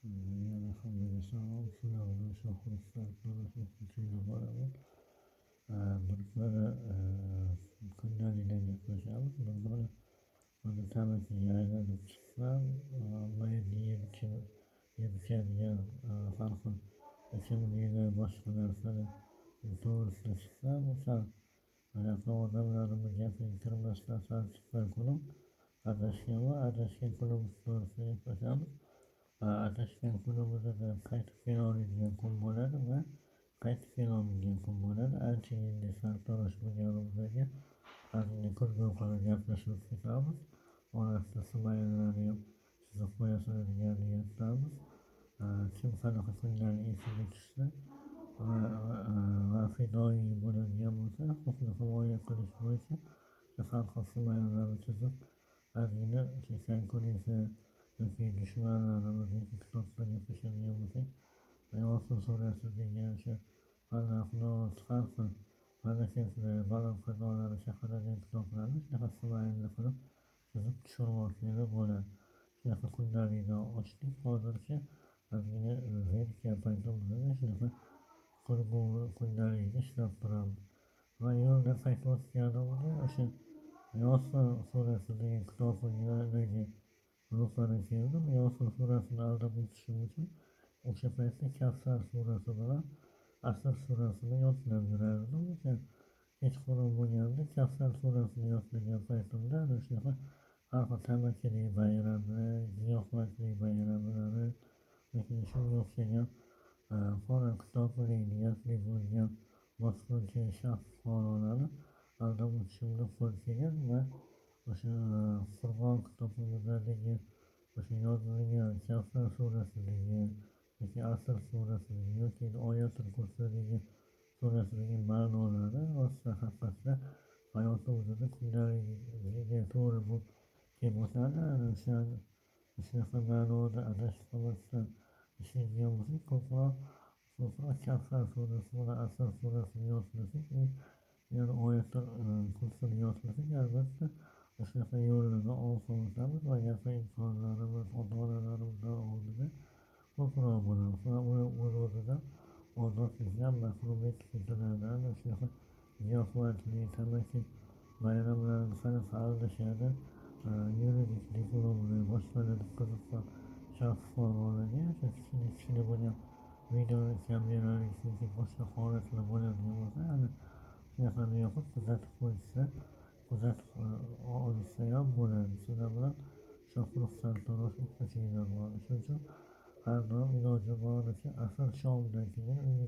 Yani alhamdulillah sınavda şoxlu startları so'qqizinchi boraman. Bir kundalidan gaplashamiz. Buni tamaki aylanib chiqsam, mayli yeb-ichadigan har xil ichimliklar, boshqa narsalar to'g'risida chiqsam, o'sha bunaqa odamlarni gapiga kirmasdan sal chiqqan kunim adashganman. Adashgan kunimiz to'g'risida gaplashamiz. Adashgan kunimizda qaytib kelolmaydigan kun bo'ladi va qaytib kelolmaydigan kun bo'ladi. Ancha yillik sartarosh bo'lganimizga ozgina kulgu qilib gaplashib ketamiz. Orasida smayillarni ham chizib qo'yasiz niyatdamiz. Kim qanaqa kunlarni esiga tushsa va fidoyi bo'ladigan bo'lsa, huquqni himoya qilish bo'yicha har xil smayillarni chizib ozgina kesang esa yoki dushmanlarimizni kitobda gaplashadigan bo'lsak, Yosin surasi degan o'sha Falaq-Nos har xil malakatlar, baland-qadolar chaqiradigan kitoblarni shunaqa smayilli qilib chizib tushirmoqchilik bo'ladi. Shunaqa kundalikdan ochdik hozircha ozgina versiya paytimizda shunaqa kundalikda ishlab turamiz. Va yo'lda qaytayotganimizda o'sha Yosin surasi degan kitobdagi ro'para keldim. Yosin surasini aldab o'tishim uchun o'sha paytda Kavsar surasi bilan Asr surasini yodlab yurardim. O'sha kechqurun bo'lganda Kavsar surasini yodlagan paytimda ana shunaqa har xil tamakilik bayrami, giyohvandlik bayramlari yoki shunga o'xshagan qora kitobli niyatli bo'lgan bosqinchi shaxs fuqarolarni aldab o'tishimga qo'l kelgan va o'sha Qur'on kitobimizdagi o'sha yozilgan Kavsar surasidagi yoki Asr surasidagi yoki Oyatul Kursidagi surasidagi ma'nolari rosa haqiqatda hayotimizda kundaligiga to'g'ri bo'lib kelib o'tadi. Shunaqa ma'noda adashib qolmasdan ishlaydigan bo'lsak, ko'proq Kavsar surasi bilan Asr surasini yodlasak, yana Oyatul Kursini yodlasak, albatta shunaqa yo'llarni olg'a o'tamiz va yaqin insonlarimiz, ota-onalarimizdan oldida ko'proq bo'lamiz va uni o'z-o'zidan ozodlikdan mahrum etib ketiladi. Ana shunaqa giyohvandlik, tamaki bayramlarni qanaqa aldashadi, yuridik diplomli boshqalarga qiziqqan shaxs fuqarolarga o'sha kichkina bo'lgan video kamerali yoki boshqa holatlar bo'ladigan bo'lsa, ana shunaqani yopib kuzatib qo'yishsa, kuzatib olishsa ham bo'ladi. Shular bilan shohruh sartarosh o'qituvchilar bor. Shuning uchun har doim iloji boricha asr shomdan keyin uyga